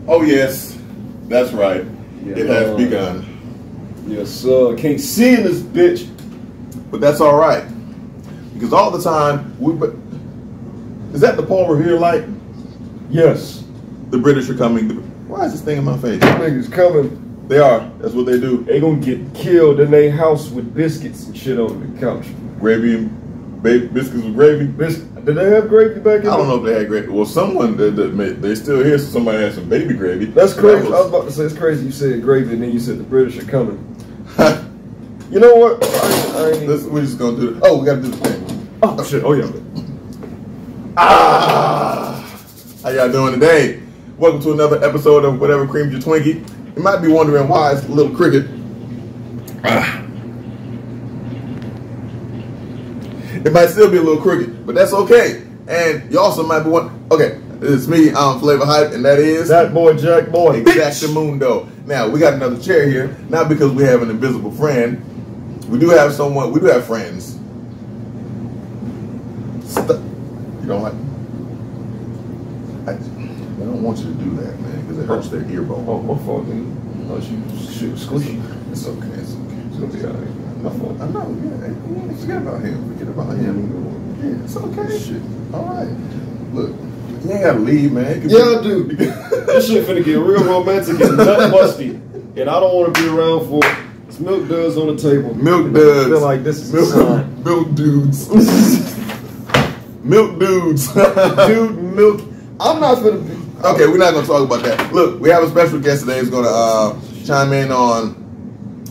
Oh yes, that's right. Yeah, it has begun. Yes, sir. Can't see in this bitch. But that's all right. Because all the time, is that the Paul Revere light? Yes. The British are coming. Why is this thing in my face? Niggas coming. They are. That's what they do. They gonna get killed in their house with biscuits and shit on the couch. Gravy and biscuits with gravy. Did they have gravy back in? I don't know if they had gravy. Well, someone they still here, so somebody had some baby gravy. That's crazy. I was about to say it's crazy. You said gravy, and then you said the British are coming. You know what? We're just gonna do it. Oh, we gotta do the thing. Oh shit! Oh yeah. How y'all doing today? Welcome to another episode of Whatever Creams Your Twinkie. You might be wondering why it's a little cricket. It might still be a little crooked, but that's okay. And you also might be wondering, okay, it's me, I'm Flava Hype, and that is That boy, Jac Boy. Exactamundo. Now, we got another chair here, not because we have an invisible friend. We do have friends. You don't like, I don't want you to do that, man, because it hurts their earbone. Oh, my fault, dude. Oh, she was squishy. It's okay. It's gonna be alright. My fault. I know, yeah. Forget about him. Yeah, it's okay. Shit. All right. Look, you ain't gotta leave, man. Yeah, I do. This shit finna get real romantic and nut musty. And I don't want to be around for it. It's milk duds on the table. Milk duds. I feel like this is a sign. Milk dudes. Milk dudes. Dude, milk. I'm not finna be. Okay, we're not gonna talk about that. Look, we have a special guest today who's gonna chime in on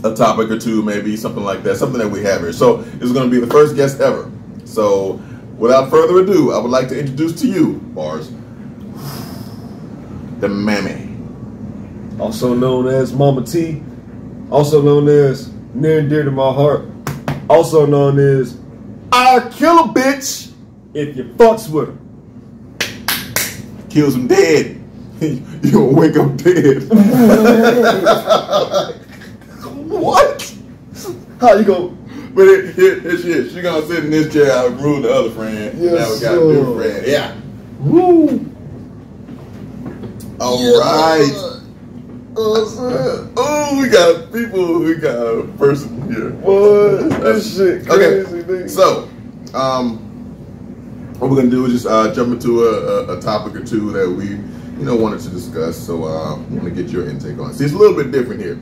a topic or two, maybe something like that, something that we have here. So it's going to be the first guest ever. So without further ado, I would like to introduce to you, Bars, the Mammy. Also known as Mama T. Also known as near and dear to my heart. Also known as I'll kill a bitch if you fucks with her. Kills him dead. You gonna wake up dead. What? How you go? But here she is. She gonna sit in this chair and rule the other friend. Yes, now we got a new friend. Yeah. Woo. All right. Oh, we got a person here. What? This shit crazy, okay. nigga. So, what we're gonna do is just jump into a topic or two that we wanted to discuss. So I'm gonna get your intake on it. See, it's a little bit different here.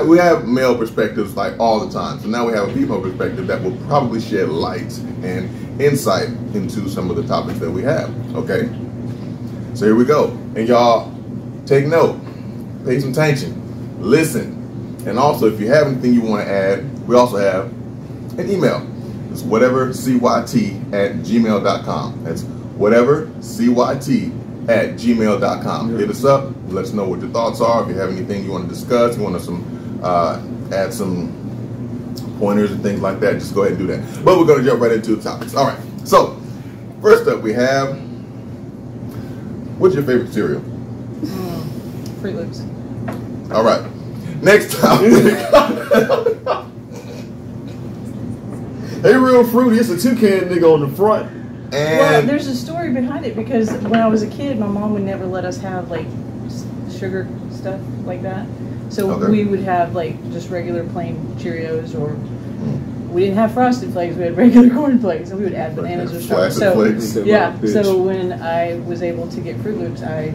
We have male perspectives like all the time. So now we have a female perspective that will probably shed light and insight into some of the topics that we have. Okay? So here we go. And y'all take note, pay some attention, listen. And also, if you have anything you want to add, we also have an email. It's whatevercyt@gmail.com. That's whatevercyt@gmail.com. Hit us up. Let us know what your thoughts are. If you have anything you want to discuss, you want to add some pointers and things like that, just go ahead and do that. But we're going to jump right into the topics. All right. So, first up we have, what's your favorite cereal? Fruit Loops. All right. Next topic. They real fruity. It's a toucan nigga on the front. Well, there's a story behind it because when I was a kid, my mom would never let us have like sugar stuff like that. So we would have like just regular plain Cheerios, or we didn't have Frosted Flakes. We had regular corn flakes, and we would add bananas or something. So yeah. So when I was able to get Fruit Loops, I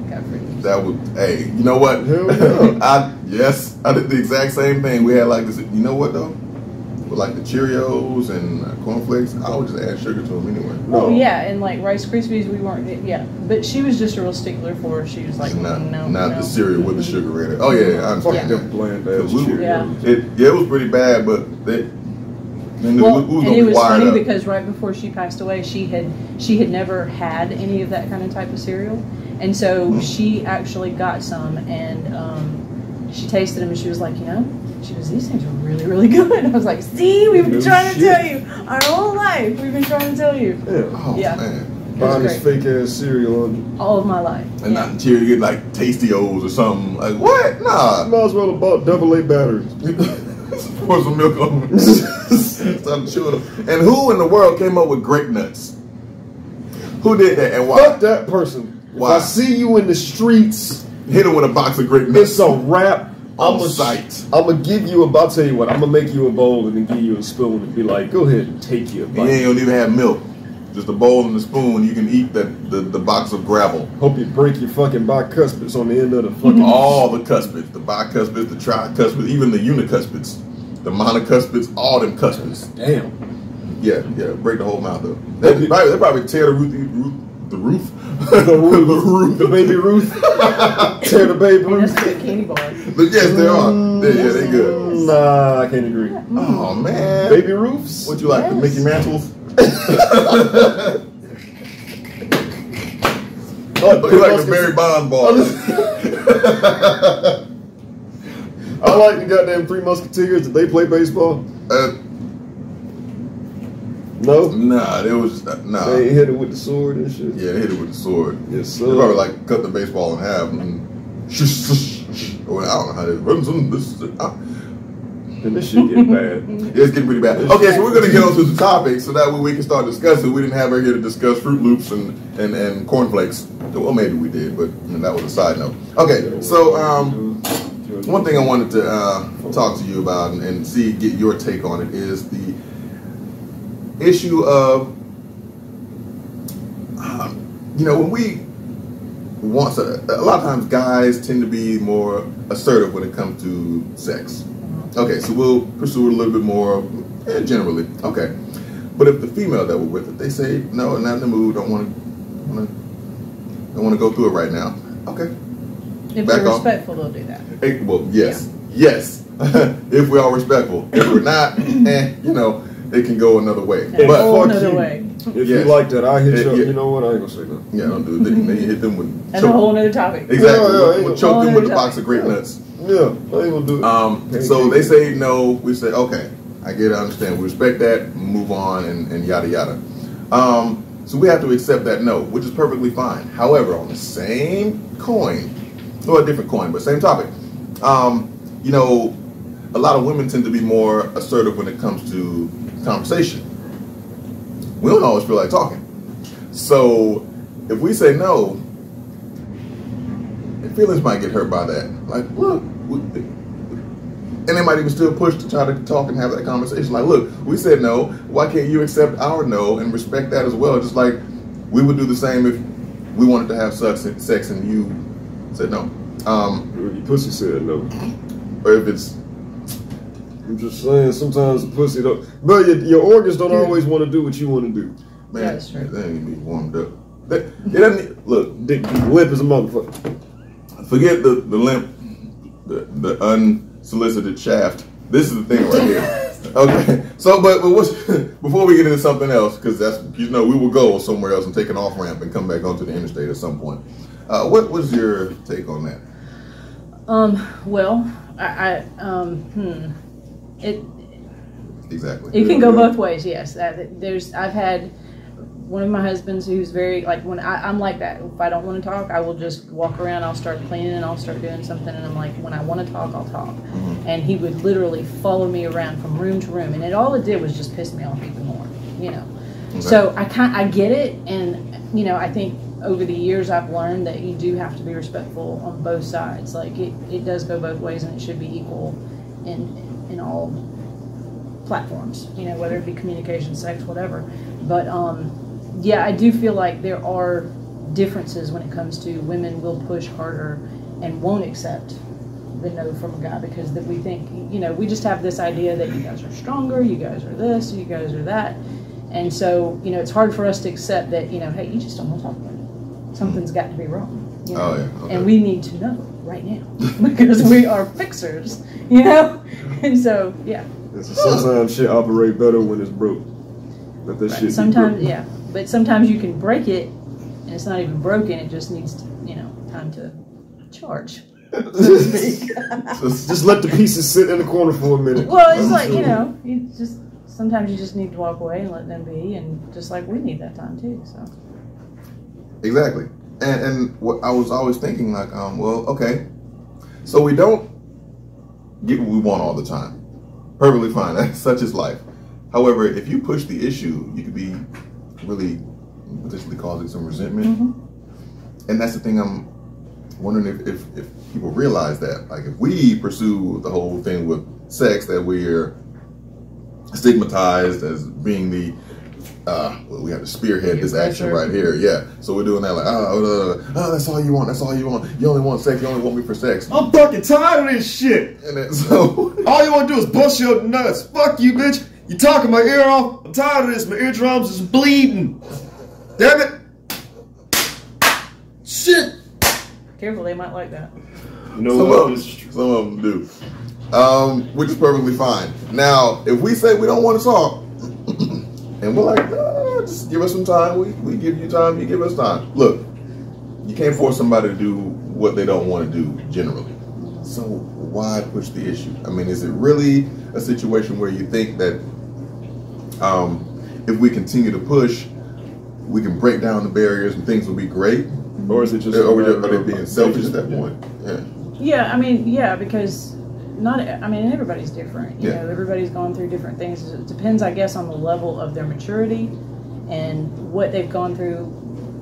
got Fruit Loops. That was, hey, you know what? I did the exact same thing. We had like this. You know what though? With like the Cheerios and cornflakes, I would just add sugar to them anyway. Oh yeah, and like Rice Krispies, we weren't. Yeah, but she was just a real stickler for. She was like, not the cereal with the sugar in it. Oh yeah, I understand. Them bland ass Cheerios. It was pretty bad, but it was funny because right before she passed away, she had never had any of that kind of type of cereal, and so she actually got some, and she tasted them, and she was like, she goes, these things are really, really good. I was like, see, we've been trying to tell you. Our whole life, we've been trying to tell you. Yeah. Man. Buying this fake ass cereal all of my life. And not until you get like Tasty-O's or something. Like, what? Nah. You might as well have bought AA batteries. Pour some milk on them. And who in the world came up with grape nuts? Who did that and why? Fuck that person. Why? If I see you in the streets hit him with a box of grape nuts. It's a wrap. I'm gonna give you I'll tell you what, I'm gonna make you a bowl and then give you a spoon and be like, go ahead and take your bite. You ain't gonna even have milk. Just a bowl and a spoon. You can eat the box of gravel. Hope you break your fucking bicuspids on the end of the fucking... All the cuspids. The bicuspids, the tricuspids, even the unicuspids. The monocuspids, all them cuspids. Damn. Yeah, break the whole mouth up. They probably tear the roof. The baby Ruth. Tear the baby Ruth. That's a good candy bar. But yes, they are. Yeah, they good. Nah, I can't agree. Oh man, baby Ruths. What you like? Yes. The Mickey Mantles? You like the Barry Bond ball? I like the goddamn Three Musketeers. Did they play baseball? No? Nah, they was nah. They hit it with the sword and shit. Yeah, they hit it with the sword. Yes, sir. They probably like cut the baseball in half and or I don't know how they runs this. And this shit getting bad. It's getting pretty bad. Okay, so we're gonna get on to the topic so that way we can start discussing. We didn't have her here to discuss Fruit Loops and cornflakes. Well, maybe we did, but that was a side note. Okay, so one thing I wanted to talk to you about and get your take on it is the issue of when we want a lot of times guys tend to be more assertive when it comes to sex. Okay, so we'll pursue it a little bit more generally. Okay, but if the female that we're with, if they say no, not in the mood, don't want to go through it right now. Okay, if they're respectful, they'll do that. Well, yes. If we are respectful. If we're not, it can go another way. Another way. If you like that, I hit you. You know what? I ain't gonna say nothing. Yeah, don't do it. Then you hit them with. That's a whole nother topic. Exactly. We'll choke them with a box of grape nuts. Yeah, I ain't gonna do it. So they say no. We say okay. I get it. I understand. We respect that. Move on and yada yada. So we have to accept that no, which is perfectly fine. However, on the same coin, or a different coin, but same topic. A lot of women tend to be more assertive when it comes to conversation. We don't always feel like talking. So if we say no, their feelings might get hurt by that. Like, look, and they might even still push to try to talk and have that conversation. Like, look, we said no. Why can't you accept our no and respect that as well? Just like we would do the same if we wanted to have sex and you said no. Your pussy said no. Or if it's... I'm just saying, sometimes the pussy don't... But your organs don't always want to do what you want to do. Man, yeah, that's true. They ain't be warmed up. It doesn't... Look, dick limp as a motherfucker. Forget the limp, the unsolicited shaft. This is the thing right here. Okay, so but what's, before we get into something else, because that's we will go somewhere else and take an off ramp and come back onto the interstate at some point. What was your take on that? Well, Exactly. It can go both ways. Yes, I've had one of my husbands who's very like when I'm like that. If I don't want to talk, I will just walk around. I'll start cleaning and I'll start doing something. And I'm like, when I want to talk, I'll talk. Mm-hmm. And he would literally follow me around from room to room, and all it did was just piss me off even more. Okay. So I get it, and I think over the years I've learned that you do have to be respectful on both sides. Like it does go both ways, and it should be equal in all platforms, whether it be communication, sex, whatever. But yeah, I do feel like there are differences when it comes to women will push harder and won't accept the no from a guy because that we think, we just have this idea that you guys are stronger, you guys are this, you guys are that. And so, it's hard for us to accept that, hey, you just don't want to talk about it. Something's got to be wrong. Oh, yeah. Okay. And we need to know right now because we are fixers, And so, yeah. Sometimes shit operate better when it's broke. But that shit sometimes, yeah. But sometimes you can break it and it's not even broken. It just needs, time to charge. Just let the pieces sit in the corner for a minute. Well, it's like, sometimes you just need to walk away and let them be, and just like we need that time too. So exactly, and what I was always thinking, like, well, okay, so we don't get what we want all the time. Perfectly fine. That's such is life. However, if you push the issue, you could be really potentially causing some resentment, and that's the thing wondering if people realize that, like, if we pursue the whole thing with sex, that we're stigmatized as being the we have to spearhead this action right here. Yeah, so we're doing that like, that's all you want. That's all you want. You only want sex. You only want me for sex. I'm fucking tired of this shit. And then, so all you want to do is bust your nuts. Fuck you, bitch. You talking my ear off. I'm tired of this. My eardrums is bleeding. Damn it. Shit. Careful, they might like that. You know some of them do. Which is perfectly fine. Now, if we say we don't want to talk, and we're like, just give us some time. We give you time, you give us time. Look, you can't force somebody to do what they don't want to do generally. So why push the issue? I mean, is it really a situation where you think that if we continue to push, we can break down the barriers and things will be great? Or is it just are they being selfish at that point? Yeah, because everybody's different. You know, everybody's going through different things. It depends, I guess, on the level of their maturity and what they've gone through,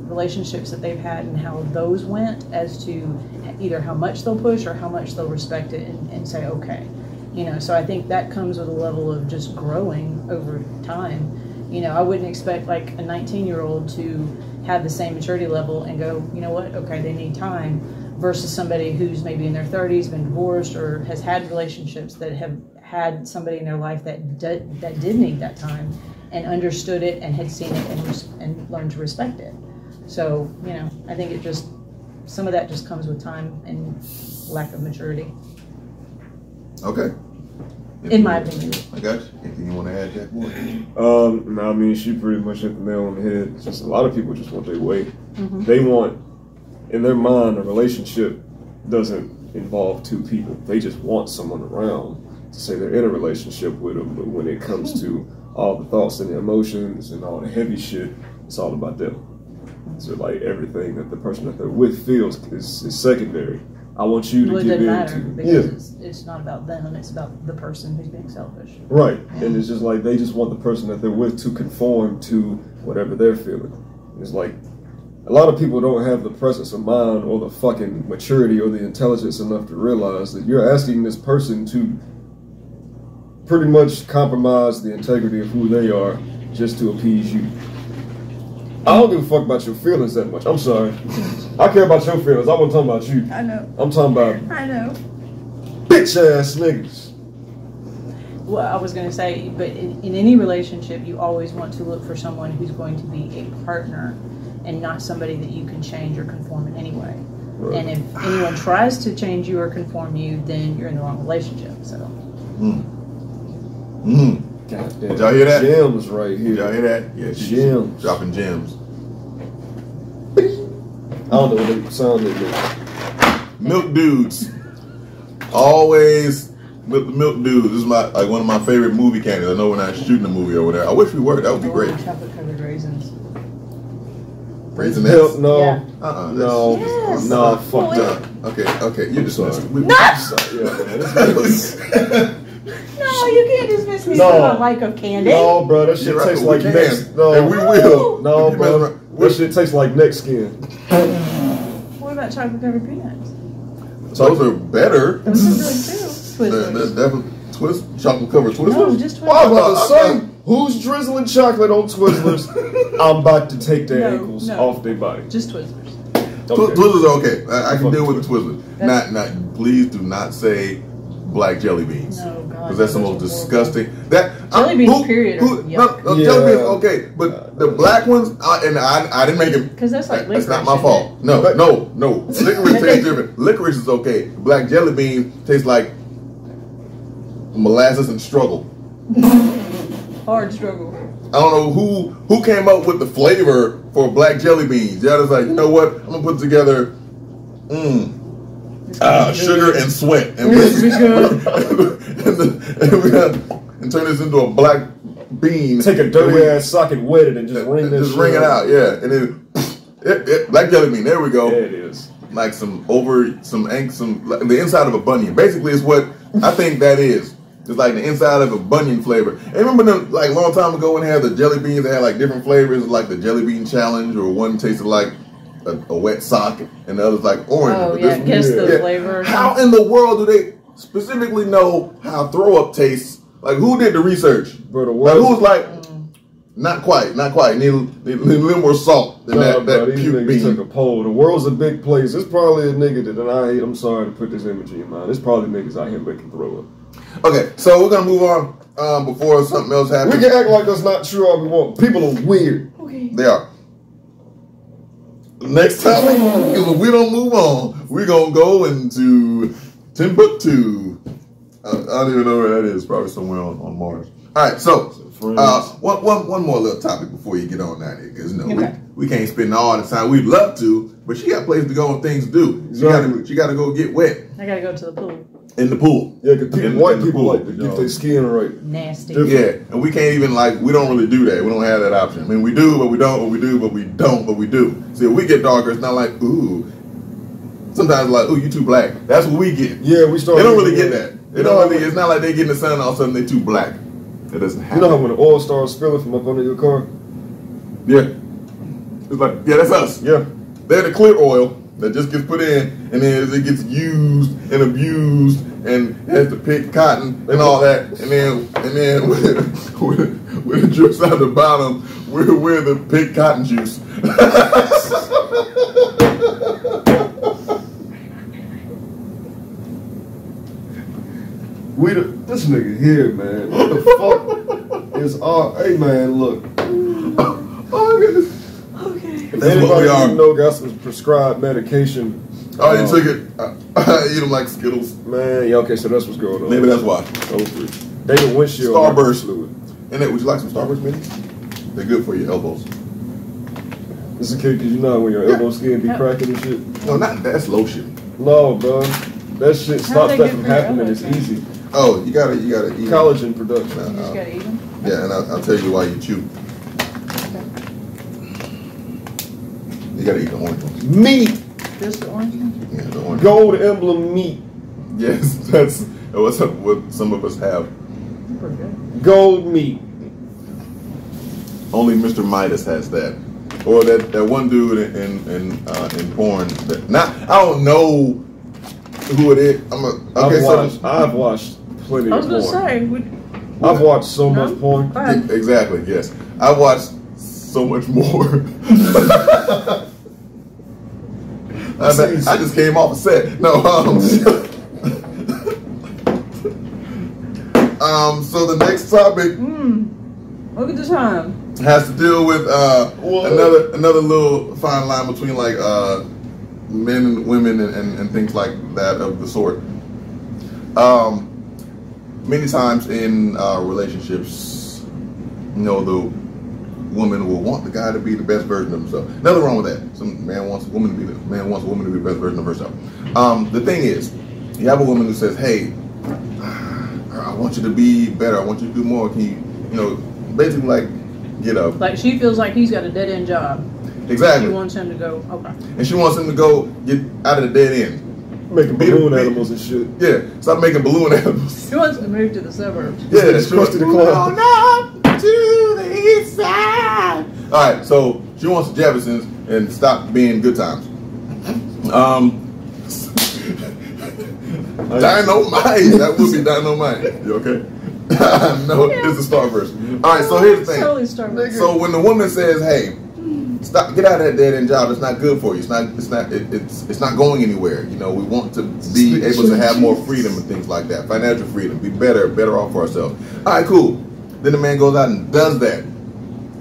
relationships that they've had, and how those went, as to either how much they'll push or how much they'll respect it and say, okay. You know, so I think that comes with a level of just growing over time. You know, I wouldn't expect like a 19-year-old to have the same maturity level and go, you know what, okay, they need time, versus somebody who's maybe in their 30s, been divorced, or has had relationships that have had somebody in their life that did need that time and understood it and had seen it and learned to respect it. So, you know, I think some of that just comes with time and lack of maturity. Okay. In my opinion. I got you. Anything you want to add, Jac Boy? No, I mean, she pretty much hit the nail on the head. It's just a lot of people just want their way. Mm-hmm. They want, in their mind, a relationship doesn't involve two people. They just want someone around to say they're in a relationship with them. But when it comes to all the thoughts and the emotions and all the heavy shit, it's all about them. So like everything that the person that they're with feels is secondary. I want you to give in to. Because it's not about them, it's about the person who's being selfish. Right. And it's just like they just want the person that they're with to conform to whatever they're feeling. It's like a lot of people don't have the presence of mind or the fucking maturity or the intelligence enough to realize that you're asking this person to pretty much compromise the integrity of who they are just to appease you. I don't give a fuck about your feelings that much. I'm sorry. I care about your feelings. I wasn't talking about you. I know. I'm talking about bitch ass niggas. Well, I was going to say, but in any relationship, you always want to look for someone who's going to be a partner and not somebody that you can change or conform in any way. Right. And if anyone tries to change you or conform you, then you're in the wrong relationship. So. God damn. Did y'all hear that? Gems right here. Did y'all hear that? Yeah, gems. Dropping gems. I don't know what they sounded like. Milk dudes. Always with the milk dudes. This is one of my favorite movie candies. I know we're not shooting a movie over there. I wish we were. That would be great. Chocolate covered raisins. Raisinets? No. Yeah. No. Yes. No, fuck that. Okay. You dismissed it. No! No, you can't dismiss me from my like of candy. No, bro, that shit tastes like next. No, and we will. No, bro, that shit tastes like neck skin. What about chocolate covered peanuts? Those are better. Those are good too. Twizzlers. That's definitely chocolate covered Twizzlers. No, just Twizzlers. Well, I was about to say, who's drizzling chocolate on Twizzlers? I'm about to take their ankles off their body. Just Twizzlers. Okay. Twizzlers are okay. I can deal with the Twizzlers. Not. Please do not say black jelly beans. No, God. Because that's the most disgusting. Jelly beans, period. Jelly beans, okay. But the black ones, and I didn't make it. Because that's like licorice. That's not my fault. No. Licorice tastes different. Licorice is okay. Black jelly beans taste like molasses and struggle. Hard struggle. I don't know who came up with the flavor for black jelly beans. Y'all just like, you know what? I'm gonna put together sugar and sweat and turn this into a black bean. Take a dirty ass socket, wet it, and just wring this. Just wring it out, yeah. And then black jelly bean. There we go. There it is. Like the inside of a bunion. Basically, is what I think that is. It's like the inside of a bunion flavor. And remember like a long time ago when they had the jelly beans that had like different flavors, like the jelly bean challenge, or one tasted like a wet sock, and the other's like orange. Oh yeah, guess the flavor. How in the world do they specifically know how throw up tastes? Like, who did the research? Bro, the like, who's like, not quite. Need a little more salt than that puke bean. Took a poll. The world's a big place. It's probably a nigga that I hate. I'm sorry to put this image in your mind. It's probably niggas out here making throw up. Okay, so we're gonna move on before something else happens. We can act like that's not true all we want. People are weird. Okay. They are. Next topic, if we don't move on, we're gonna go into Timbuktu. I don't even know where that is. Probably somewhere on Mars. All right, so one more little topic before you get on that, because we can't spend all the time. We'd love to, but she got places to go and things to do. She got to go get wet. I got to go to the pool. In the pool. Yeah, because white people like to get their skin right. Nasty. Yeah, and we can't even we don't really do that. We don't have that option. I mean, we do, but we don't. But we do, but we don't. But we do. See, if we get darker, it's not like ooh. Sometimes like ooh, you too black. That's what we get. Yeah, we start. They don't really get that. They don't really. It's not like they get in the sun and all of a sudden they too black. It doesn't happen. You know how when the oil starts spilling from up under your car? Yeah. It's like, yeah, that's us. Yeah. They're the clear oil that just gets put in, and then as it gets used and abused and has to pick cotton and all that, and then when it drips out the bottom, we're the pick cotton juice. This nigga here, man. What the fuck is all? Hey, man, look. Oh my goodness. Okay. If anybody you know got some prescribed medication. Oh, you took it. I eat them like Skittles. Man, yeah, okay, so that's what's going on. Maybe that's why. David Windshield. Starburst fluid. And would you like some Starburst minis? They're good for your elbows. This is okay because you know when your elbow skin be cracking and shit. No, not that's lotion. No, bro. That shit stops that from happening. It's easy. Oh, you gotta eat collagen production. You just gotta eat them? Yeah, and I'll tell you why you chew. Okay. You gotta eat the orange ones. Meat. Just the orange ones? Yeah, the orange. Gold emblem meat. Yes, that's what some of us have. Pretty good. Gold meat. Only Mr. Midas has that. Or that one dude in porn. I don't know who it is. I've watched plenty of porn. I was gonna say. I've watched so much porn. Exactly, yes. I watched so much more. I just came off a set. No, so the next topic look at the time. Has to deal with another little fine line between like men and women and things like that of the sort. Many times in relationships, the woman will want the guy to be the best version of himself. Nothing wrong with that. Some man wants a woman to be the best version of herself. The thing is, you have a woman who says, "Hey, I want you to be better. I want you to do more. Can you, basically like get up." Like she feels like he's got a dead end job. Exactly. She wants him to go. Okay. And she wants him to go get out of the dead end. Making balloon animals and shit. Yeah, stop making balloon animals. She wants to move to the suburbs. Yeah, she wants to go up to the east side. All right, so she wants the Jeffersons and stop being good times. Dynamite. That would be dynamite. You okay? No, this is Starburst. All right, so here's the thing. Totally Starburst. So when the woman says, "Hey, stop, get out of that dead end job. It's not good for you. It's not going anywhere. We want to be able to have more freedom and things like that. Financial freedom, be better off for ourselves." All right, cool. Then the man goes out and does that,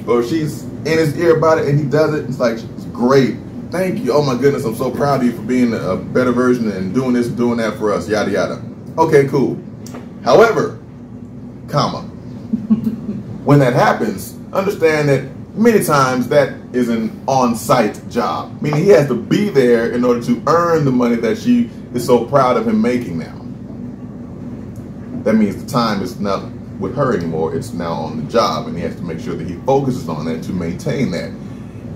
or she's in his ear about it and he does it. It's like, it's great. Thank you. Oh my goodness, I'm so proud of you for being a better version and doing this, and doing that for us. Yada yada. Okay, cool. However, when that happens, understand that many times that is an on-site job, meaning he has to be there in order to earn the money that she is so proud of him making now. That means the time is not with her anymore, it's now on the job, and he has to make sure that he focuses on that to maintain that.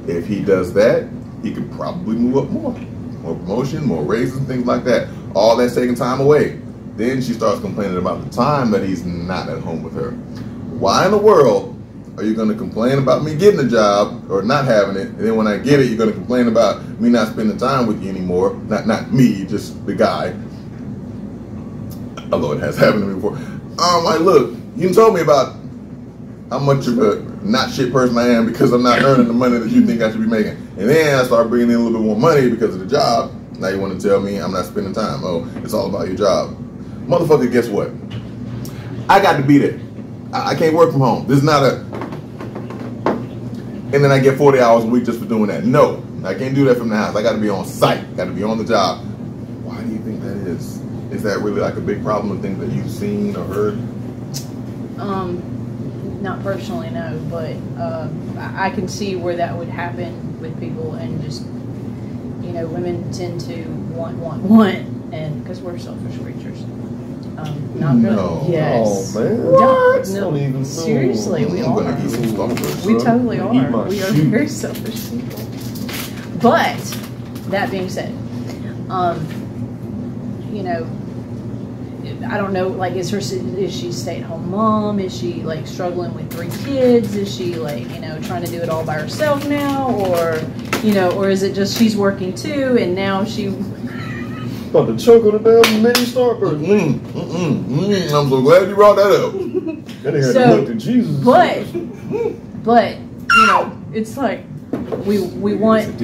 If he does that, he could probably move up more promotion, more raises, and things like that. All that's taking time away. Then she starts complaining about the time that he's not at home with her. Why in the world are you going to complain about me getting a job or not having it? And then when I get it, you're going to complain about me not spending time with you anymore. Not me, just the guy. Although it has happened to me before. I'm like, look, you told me about how much of a not shit person I am because I'm not earning the money that you think I should be making. And then I start bringing in a little bit more money because of the job. Now you want to tell me I'm not spending time. Oh, it's all about your job. Motherfucker, guess what? I got to be there. I can't work from home. This is not a... And then I get 40 hours a week just for doing that. No, I can't do that from the house. I got to be on site. Got to be on the job. Why do you think that is? Is that really like a big problem of things that you've seen or heard? Not personally, no, but I can see where that would happen with people, and just, you know, women tend to want, and because we're selfish creatures. Not really. No. Yes. Oh man. What? No, No. don't even know. Seriously, we I'm are. gonna eat some stalkers. We totally Eat are. my We are shoe. very selfish people. But that being said, you know, I don't know. Like, is she a stay-at-home mom? Is she like struggling with 3 kids? Is she like, you know, trying to do it all by herself now, or you know, or is it just she's working too, and now she About to choke on the damn mini Starburst. I'm so glad you brought that up. Then they had So, to look to Jesus. But you know, it's like we want.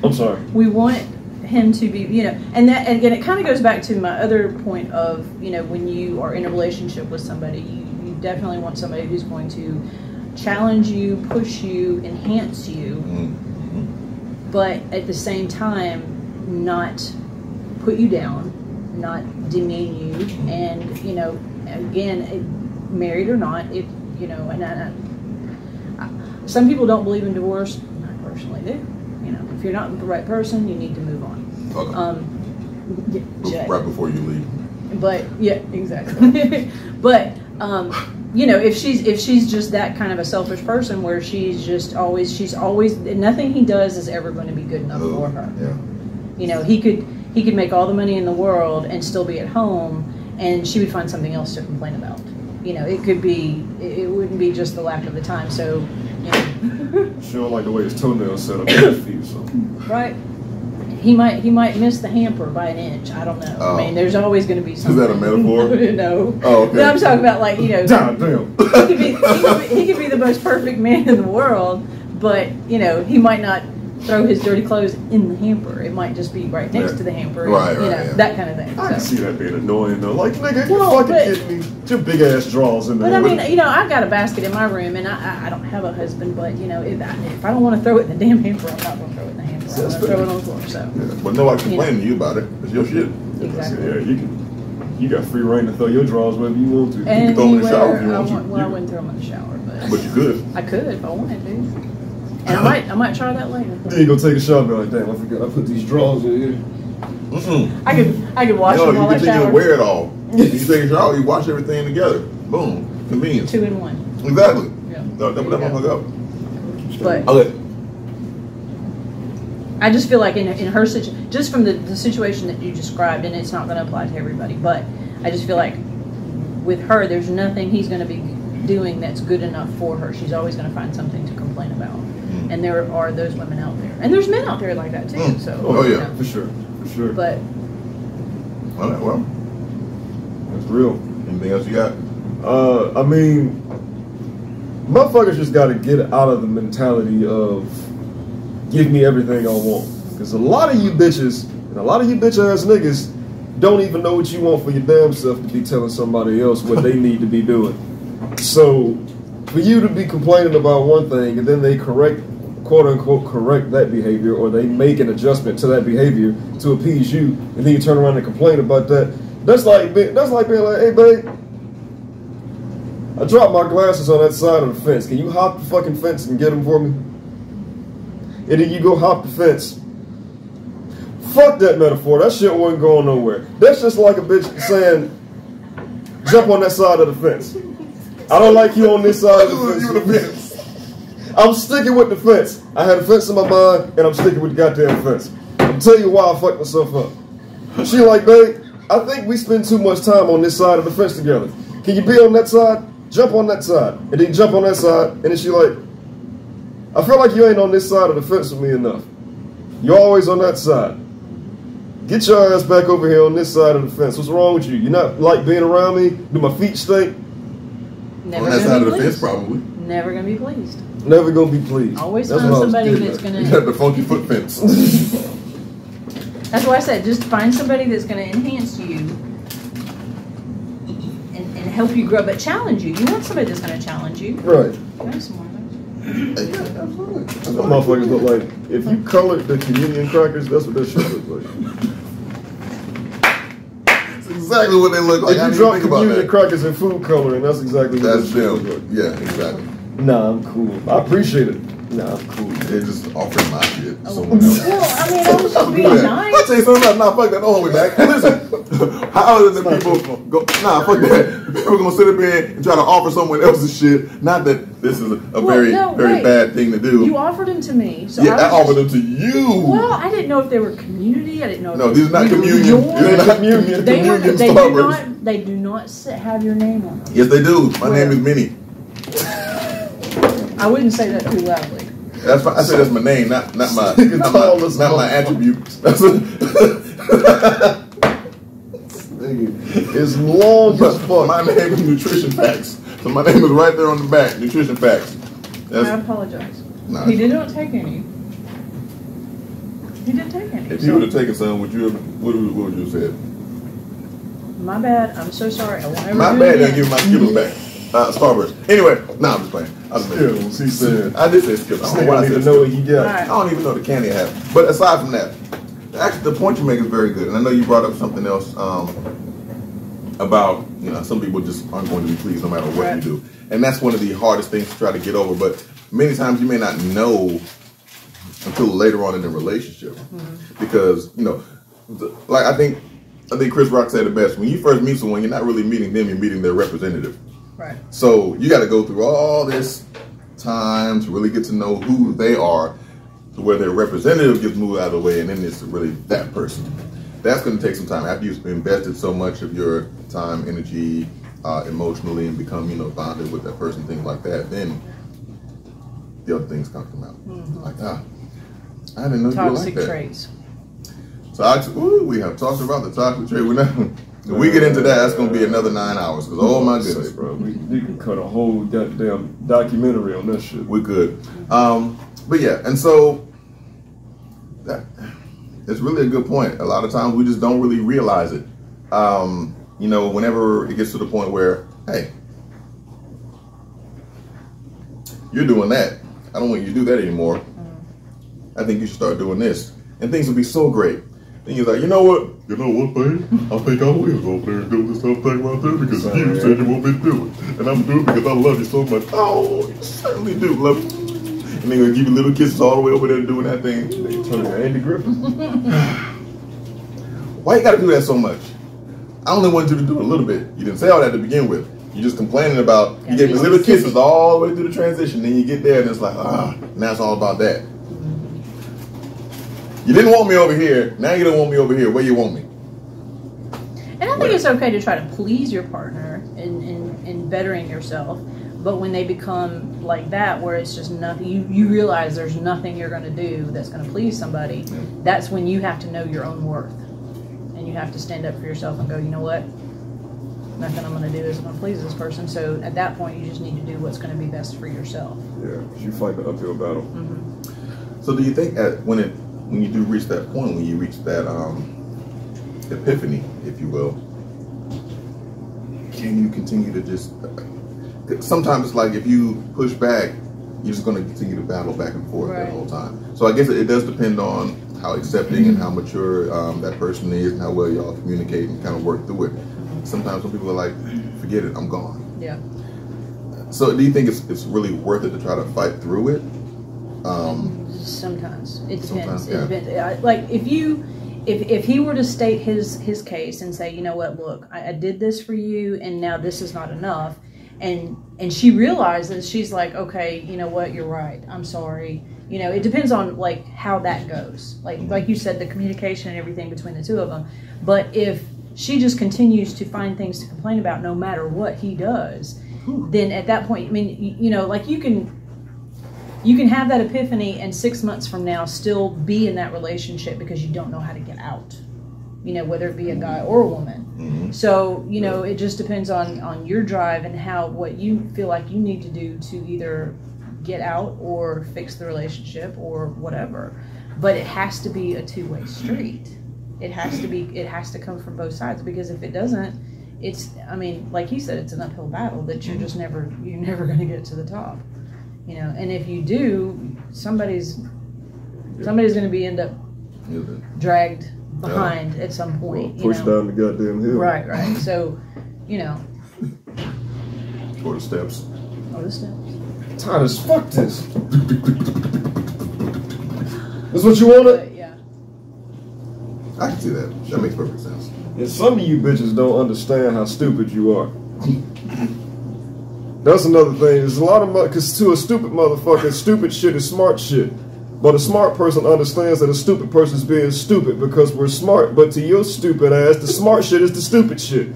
I'm sorry. We want him to be, you know, and that, again, it kind of goes back to my other point of, you know, when you are in a relationship with somebody, you definitely want somebody who's going to challenge you, push you, enhance you, but at the same time not put you down, not demean you, and, you know, again, married or not, if, you know, and some people don't believe in divorce. I personally do. You know, if you're not the right person, you need to move on. Okay. Right before you leave. But yeah, exactly. But you know, if she's just that kind of a selfish person where she's always nothing he does is ever going to be good enough for her. Yeah. You know, he could make all the money in the world and still be at home, and she would find something else to complain about. You know, it wouldn't be just the lack of the time. So, you know. She don't like the way his toenails set up on his feet, so. Right. He might miss the hamper by an inch. I don't know. I mean, there's always going to be something. Is that a metaphor? No. Oh, okay. No, I'm talking about, like, you know. God damn. He could be the most perfect man in the world, but, you know, he might not throw his dirty clothes in the hamper. It might just be right next to the hamper. Right, you know, yeah. that kind of thing. I can see that being annoying though. Like, nigga, you Well, fucking kidding me? Your big ass drawers in there. But I mean, you know, I've got a basket in my room, and I don't have a husband, but, you know, if I don't want to throw it in the damn hamper, I'm not going to throw it in the hamper. I'm going to throw it on the floor. So. Yeah. But nobody complaining to you about it. It's your shit. Exactly. Yeah, you got free reign to throw your drawers wherever you want to. And can throw them in the shower if you want to. Well, I wouldn't throw them in the shower, But you could. I could if I wanted to. And I might try that later. Then you go take a shower and be like, damn, I forgot I put these drawers in here. I could wash them you while I continue shower. to wear it all. You take a shower, you wash everything together. Boom. Convenience. 2 in 1. Exactly. Yeah. Double that motherfucker up. But Okay. I just feel like in her situation, just from the situation that you described, and it's not going to apply to everybody, but I just feel like with her, there's nothing he's going to be doing that's good enough for her. She's always going to find something to complain about. And there are those women out there. And there's men out there like that too. So, Oh, yeah. you know. For sure. But All right, well, That's real. anything else you got? I mean, motherfuckers just got to get out of the mentality of give me everything I want. Because a lot of you bitches and a lot of you bitch ass niggas don't even know what you want for your damn self to be telling somebody else what they need to be doing. So for you to be complaining about one thing and then they quote unquote correct that behavior, or they make an adjustment to that behavior to appease you, and then you turn around and complain about that. That's like being like, hey babe, I dropped my glasses on that side of the fence. Can you hop the fucking fence and get them for me? And then you go hop the fence. Fuck that metaphor. That shit wasn't going nowhere. That's just like a bitch saying, jump on that side of the fence. I don't like you on this side of the fence. I'm sticking with the fence. I had a fence in my mind, and I'm sticking with the goddamn fence. I'll tell you why I fucked myself up. She like, babe, I think we spend too much time on this side of the fence together. Can you be on that side? jump on that side. And then jump on that side. And then she like, I feel like you ain't on this side of the fence with me enough. You're always on that side. Get your ass back over here on this side of the fence. What's wrong with you? You're not like being around me? Do my feet stink? Never on that side of the fence, probably. Never gonna be pleased. Never gonna be pleased. Always find somebody that's gonna. You got the funky foot fence. That's why I said just find somebody that's gonna enhance you and help you grow, but challenge you. You want somebody that's gonna challenge you. Right. Nice more. Yeah, absolutely. Some motherfuckers look like, if you colored the communion crackers, that's what that shit looks like. That's exactly what they look like. If you drop communion crackers in food coloring, that's exactly what that's them. Like. Yeah, exactly. Nah, I'm cool. I appreciate it. Nah, I'm cool. They're just offering my shit to someone else. Well, I mean, I was just being nice. I'll tell you something. Nah, fuck that. Don't hold me back. Listen, how other than people go, nah, fuck that. People gonna sit up here and try to offer someone else's shit. Not that this is a very bad thing to do. You offered them to me. So yeah, I offered them to you. Well, I didn't know if they were community. I didn't know. No, these are not communion. These are not communion. They do not have your name on them. Yes, they do. My name is Minnie. I wouldn't say that too loudly. That's fine. I said that's my name, not my attributes. That's it's long as fuck. My name is Nutrition Facts. So my name is right there on the back. Nutrition Facts. I apologize. Nah. He did not take any. He didn't take any. If you would have taken some, what would you have said? My bad. I'm so sorry. I won't ever my do bad. it again. Didn't give my Skittles back. Starburst. Anyway, I'm just playing. Skittles, he said. I did say Skittles. I don't even know what he got. Right. I don't even know the candy I have. But aside from that, actually, the point you make is very good. And I know you brought up something else about, some people just aren't going to be pleased no matter what you do. And that's one of the hardest things to try to get over. But many times you may not know until later on in the relationship. Because, like I think Chris Rock said it best. When you first meet someone, you're not really meeting them, you're meeting their representative. Right. So you got to go through all this time to really get to know who they are, to where their representative gets moved out of the way, and then it's really that person. That's going to take some time. After you've invested so much of your time, energy, emotionally, and become, bonded with that person, things like that, then the other things come out. Like, I didn't know you were like that. Toxic traits. We have talked about the toxic trait. If we get into that, that's going to be another 9 hours. Because, oh my goodness, bro, we can cut a whole goddamn documentary on this shit. We could. But yeah, and so it's really a good point. A lot of times we just don't really realize it. Whenever it gets to the point where, hey, you're doing that. I don't want you to do that anymore. I think you should start doing this. And things will be so great. Then you're like, you know what, babe? I think I will go over there and do this whole thing right there because you said you want me to do it. And I'm doing it because I love you so much. Oh, you certainly do love you. And they're going to give you little kisses all the way over there doing that thing. They turn into Andy Griffith. Why you got to do that so much? I only wanted you to do it a little bit. You didn't say all that to begin with. You're just complaining about, you gave me little kisses all the way through the transition. Then you get there and it's like, now it's all about that. You didn't want me over here. Now you don't want me over here. Where you want me? And I think it's okay to try to please your partner in bettering yourself. But when they become like that, where it's just nothing, you realize there's nothing you're going to do that's going to please somebody. That's when you have to know your own worth. And you have to stand up for yourself and go, you know what? Nothing I'm going to do is going to please this person. So at that point, you just need to do what's going to be best for yourself. Yeah, you fight the uphill battle. So do you think when you do reach that point, when you reach that epiphany, if you will, can you continue to just... Sometimes it's like if you push back, you're just going to continue to battle back and forth the whole time. So I guess it does depend on how accepting and how mature that person is and how well y'all communicate and kind of work through it. Sometimes some people are like, forget it, I'm gone. Yeah. So do you think it's really worth it to try to fight through it? Sometimes. It depends. Yeah. It depends. Like if he were to state his case and say, you know what, look, I did this for you and now this is not enough. And she realizes, she's like, okay, you know what, you're right, I'm sorry. It depends on like how that goes. Like you said, the communication and everything between the two of them. But if she just continues to find things to complain about no matter what he does, then at that point, I mean, you know, like you can have that epiphany and 6 months from now still be in that relationship because you don't know how to get out, you know, whether it be a guy or a woman. Mm-hmm. So, you know, it just depends on your drive and what you feel like you need to do to either get out or fix the relationship or whatever. But it has to be a two-way street. It has to come from both sides, because if it doesn't, I mean, like he said, it's an uphill battle that you're never going to get to the top. You know, and if you do, somebody's going to end up dragged behind at some point. Pushed down the goddamn hill. Right. So, you know. Or the steps. Tired as fuck this. That's what you wanted? But, yeah. I can see that. That makes perfect sense. And some of you bitches don't understand how stupid you are. That's another thing. There's a lot of because to a stupid motherfucker, stupid shit is smart shit. But a smart person understands that a stupid person's being stupid because we're smart. But to your stupid ass, the smart shit is the stupid shit.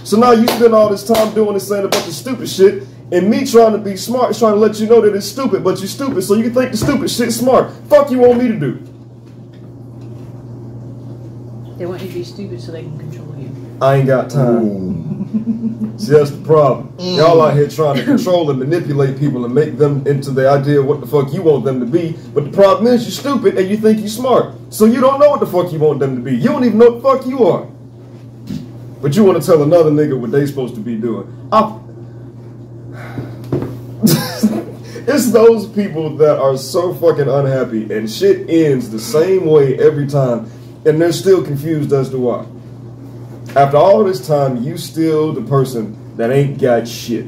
So now you spend all this time doing this, saying a bunch of stupid shit, and me trying to be smart is trying to let you know that it's stupid, but you're stupid, so you can think the stupid shit's smart. Fuck you want me to do? They want you to be stupid so they can control you. I ain't got time. See, that's the problem. Y'all out here trying to control and manipulate people and make them into the idea of what the fuck you want them to be. But the problem is you're stupid and you think you're smart. So you don't know what the fuck you want them to be. You don't even know what the fuck you are. But you want to tell another nigga what they supposed to be doing. It's those people that are so fucking unhappy and shit ends the same way every time, and they're still confused as to why. After all this time, you still the person that ain't got shit.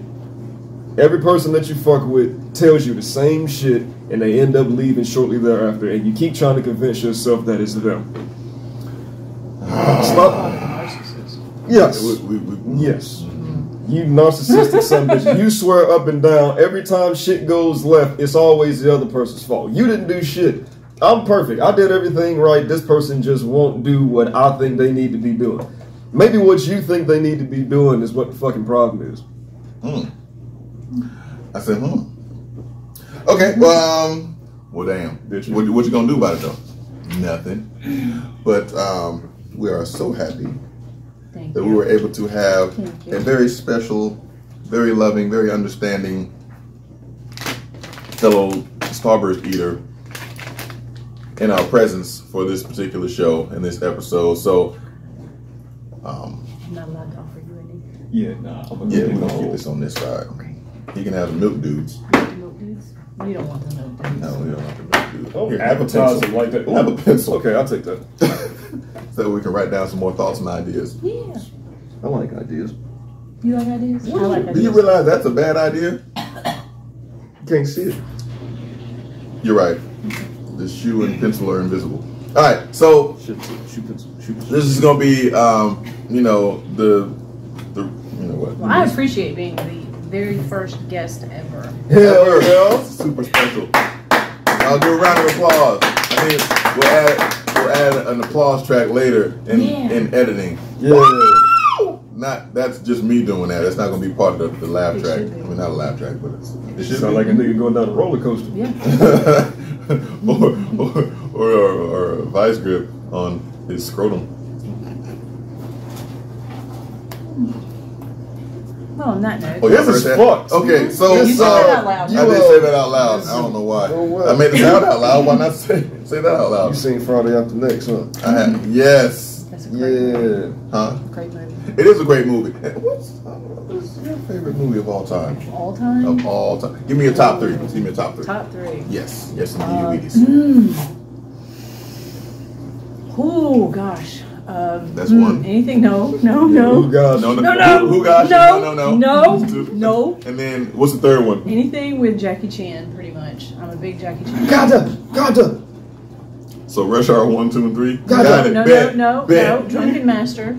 Every person that you fuck with tells you the same shit, and they end up leaving shortly thereafter, and you keep trying to convince yourself that it's them. Stop. Yes. Yes. You narcissistic son of a bitch. You swear up and down every time shit goes left, it's always the other person's fault. You didn't do shit. I'm perfect. I did everything right. This person just won't do what I think they need to be doing. Maybe what you think they need to be doing is what the fucking problem is. I said, Okay, well, damn. Bitch. What you gonna do about it though? Nothing. But we are so happy that we were able to have a very special, very loving, very understanding fellow Starburst eater in our presence for this particular show and this episode. So, I'm not allowed to offer you any. Yeah, nah. We're gonna keep this on this side. Okay. You can have the milk dudes. Milk dudes? You don't want the milk dudes. No, we don't want the milk dudes. Oh, Here, advertise them like that. Have a pencil. Okay, I'll take that. So we can write down some more thoughts and ideas. Yeah. I like ideas. You like ideas? I like ideas. Do you realize that's a bad idea? You can't see it. You're right. The shoe and pencil are invisible. All right, so Shoot pencil. this is gonna be, you know, the you know what? Well, I appreciate being the very first guest ever. Hell yeah. Super special. I'll do a round of applause. I think we'll add an applause track later in editing. Yeah. That's just me doing that. That's not gonna be part of the laugh It track. I should be. mean, not a laugh track, but it should Sound be. like a nigga going down a roller coaster. Yeah. or a vice grip on his scrotum. Well, on that note. Oh, yeah, This is first fucked. Okay, so You said that out loud. I did say that out loud. I don't know why. Oh, well. I made it sound out loud. Why not say that out You loud? seen Friday After Next, huh? I have, yes. That's a great movie. Huh? Great movie. It is a great movie. And what's your favorite movie of all time? All time? Of all time. Give me a top three. Give me a top three. Top three. Yes. Yes, indeed. Oh, gosh. That's one. Anything? No. Oh, God. No. No. Who got you? No. That's two. No. And then what's the third one? Anything with Jackie Chan, pretty much. I'm a big Jackie Chan. Gotta. So Rush Hour 1, 2, and 3. Got it. No. Bet. Drunken Master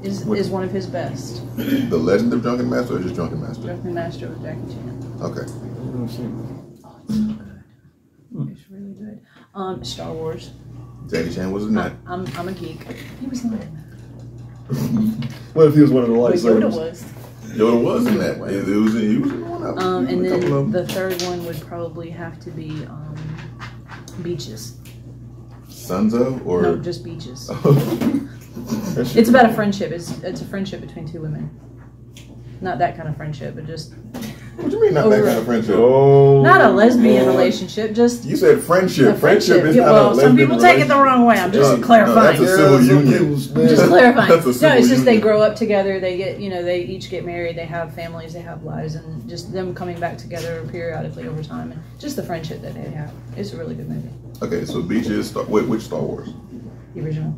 is one of his best. The Legend of Drunken Master or just Drunken Master? Drunken Master with Jackie Chan. Okay. Oh, it's so good. It's really good. Star Wars. Jackie Chan was in that. I'm a geek. He was lying. What if he was one of the But Yoda lightsabers? was. Yoda was in that. He was in one of them. And then the third one would probably have to be Beaches. Sunzo or no, just Beaches. It's about a friendship. It's a friendship between two women. Not that kind of friendship, but just. What do you mean not that kind of friendship? Oh, not a lesbian relationship, just. You said friendship. Friendship is not a lesbian some people take it the wrong way. I'm just clarifying. No, that's a civil union. I'm just clarifying. That's a civil no, it's just union. they grow up together. They get, they each get married. They have families. They have lives, and just them coming back together periodically over time, and just the friendship that they have. It's a really good movie. Okay, so Beaches. Which Star Wars? The original.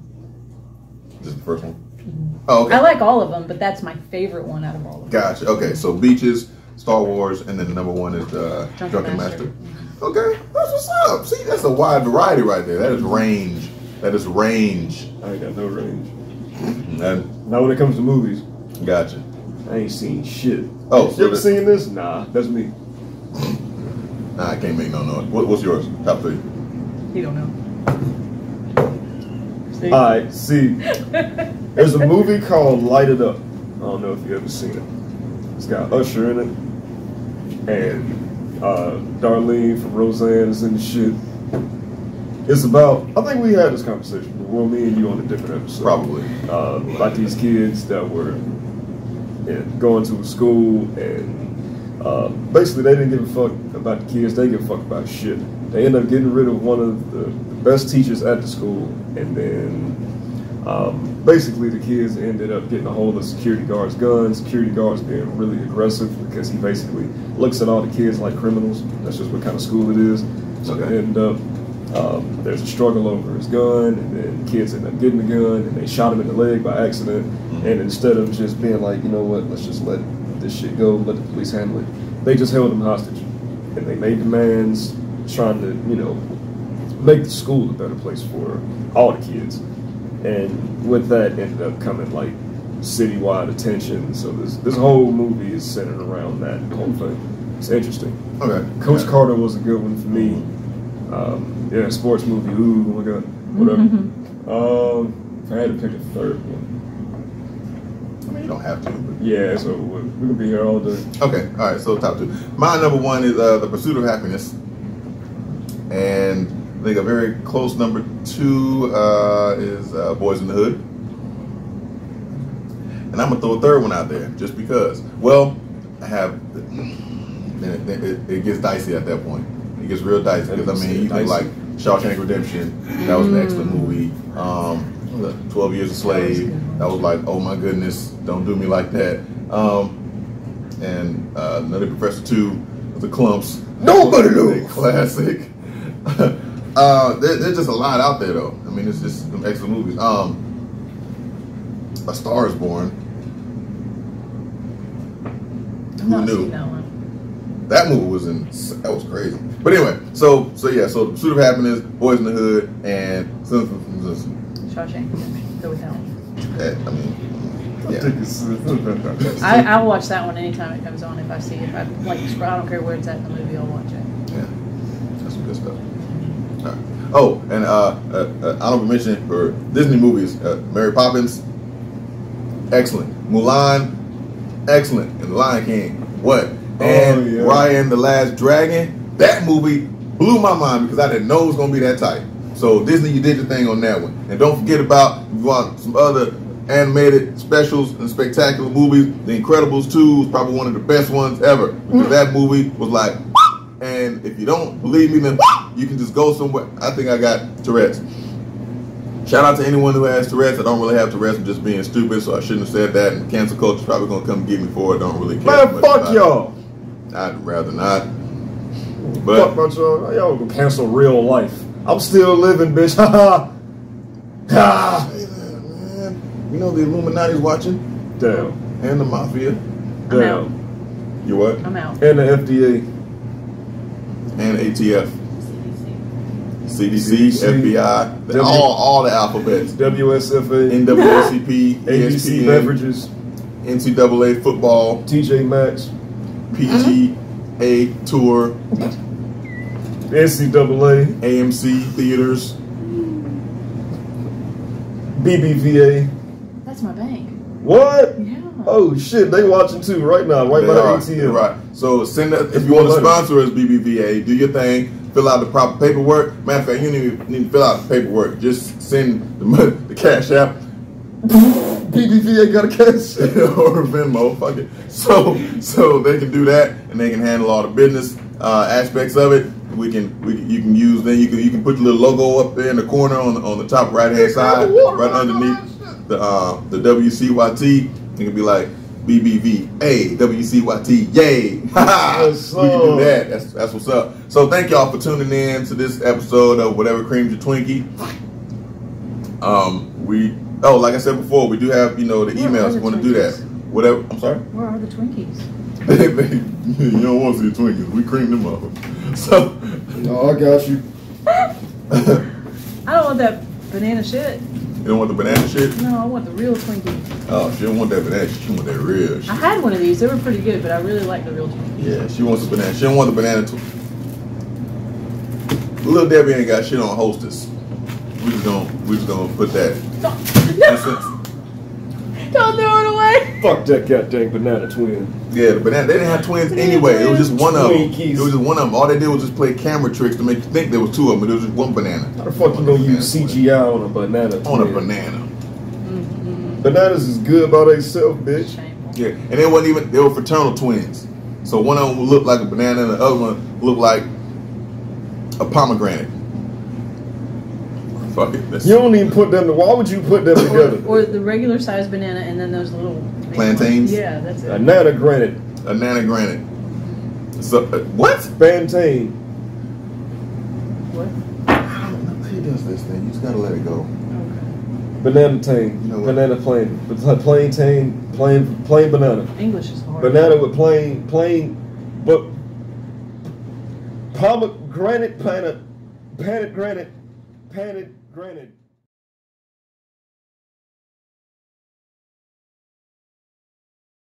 Just the first one. Mm-hmm. Oh, okay. I like all of them, but that's my favorite one out of all of them. Gotcha. Okay, so Beaches, Star Wars, and then the number one is Drunken Master. Mm-hmm. Okay, that's what's up. See, that's a wide variety right there. That is range. That is range. I ain't got no range. And, Not when it comes to movies. gotcha. I ain't seen shit. Oh, you ever seen this? Nah, that's me. Nah, I can't make no noise. What's yours? Top 3. You don't know. Alright, see. There's a movie called Light It Up. I don't know if you've ever seen it. It's got Usher in it. And Darlene from Roseanne is in the shit. It's about, I think we had this conversation, but well, me and you on a different episode. Probably. About these kids that were going to a school and basically they didn't give a fuck about the kids, they give a fuck about shit. They end up getting rid of one of the best teachers at the school, and then basically the kids ended up getting a hold of security guards' guns, security guards being really aggressive because he basically looks at all the kids like criminals. That's just what kind of school it is. So they end up, there's a struggle over his gun, and then kids end up getting the gun, and they shot him in the leg by accident. And instead of just being like, you know what, let's just let this shit go, let the police handle it, they just held him hostage. And they made demands trying to, make the school a better place for all the kids. And with that ended up coming like citywide attention. So this whole movie is centered around that whole thing. It's interesting. Okay. Coach Carter was a good one for me. Yeah, sports movie. Ooh, oh my god, whatever. If I had to pick a third one. I mean, you don't have to. But. Yeah, so we can be here all day. Okay, all right. So top 2. My number 1 is The Pursuit of Happiness, and I think a very close number 2 is Boys in the Hood. And I'm gonna throw a third one out there just because. Well, I have. It gets dicey at that point. It gets real dicey because you think like Shawshank Redemption. That was an excellent movie. 12 Years a Slave. That was like, oh my goodness, don't do me like that. And Nutty Professor 2, The Clumps. Nobody knows. Classic. There's just a lot out there though. I mean, it's just some excellent movies. A Star Is Born. I've not seen that one. That movie was crazy. But anyway, so Pursuit of Happiness, Boys in the Hood, and Shawshank. Go with that one. I mean, yeah. I'll watch that one anytime it comes on. If I see it, I don't care where it's at in the movie. I'll watch it. Yeah, that's some good stuff. All right. Oh, and honorable mention for Disney movies: Mary Poppins, excellent. Mulan, excellent. And The Lion King, what? And Raya and the Last Dragon. That movie blew my mind because I didn't know it was gonna be that tight. So Disney, you did your thing on that one. And don't forget about some other animated specials and spectacular movies. The Incredibles 2 was probably one of the best ones ever because that movie was like. And if you don't believe me, then you can just go somewhere. I think I got Tourette's. Shout out to anyone who has Tourette's. I don't really have Tourette's. I'm just being stupid, so I shouldn't have said that. And cancel culture's probably gonna come get me for it. Don't really care. Man, fuck y'all. I'd rather not. But fuck about y'all. Y'all gonna cancel real life. I'm still living, bitch. Ha ha. Say that, man. You know the Illuminati's watching. Damn. And the Mafia. I'm out. You what? I'm out. And the FDA. And ATF. CDC, FBI, all the alphabets. WSFA, NAACP, ABC ESPN, Beverages, NCAA football, TJ Maxx, PGA Tour, NCAA, AMC Theaters, BBVA. That's my bank. What? Yeah. Oh shit, they watching too right now, right by the ATM. Right. So send that if you want to sponsor us, BBVA. Do your thing. Fill out the proper paperwork. Matter of fact, you don't even need to fill out the paperwork. Just send the cash app. BBVA got a cash or Venmo. Fuck it. So they can do that, and they can handle all the business aspects of it. You can use then you can put your little logo up there in the corner on the top right hand side, right underneath the W.C.Y.T. It can be like BBVA W.C.Y.T. Yay! We can do that. That's what's up. So thank y'all for tuning in to this episode of Whatever Creams Your Twinkie. Like I said before, we do have the emails. You want to do that? Whatever. I'm sorry. Where are the Twinkies? You don't want to see the Twinkies. We cream them up. So. No, I got you. I don't want that banana shit. You don't want the banana shit? No, I want the real Twinkie. Oh, she don't want that banana shit. She want that real shit. I had one of these. They were pretty good, but I really like the real Twinkie. Yeah, she wants the banana. She don't want the banana. Little Debbie ain't got shit on Hostess. We just gonna put that. Don't throw it away. Fuck that goddamn banana twin. Yeah, the banana. They didn't have twins anyway. It was just one of them. Twinkies. It was just one of them. All they did was just play camera tricks to make you think there was two of them, but there was just one banana. How the fuck you gonna use CGI on a banana twin? On a banana. Mm-hmm. Bananas is good by themselves, bitch. Shameful. Yeah, and they were fraternal twins. So one of them would look like a banana, and the other one looked like a pomegranate. Fuck it. You don't even put them. Why would you put them together? Or the regular size banana, and then those little plantains. Yeah, that's it. A nana granite. A nana granite. So what? Bantain. What? I don't know. He does this thing. You just gotta let it go. Okay. Banana tane. You know what? Banana plain. Plain banana. English is hard. Banana with plain, but pomegranate, panted granite.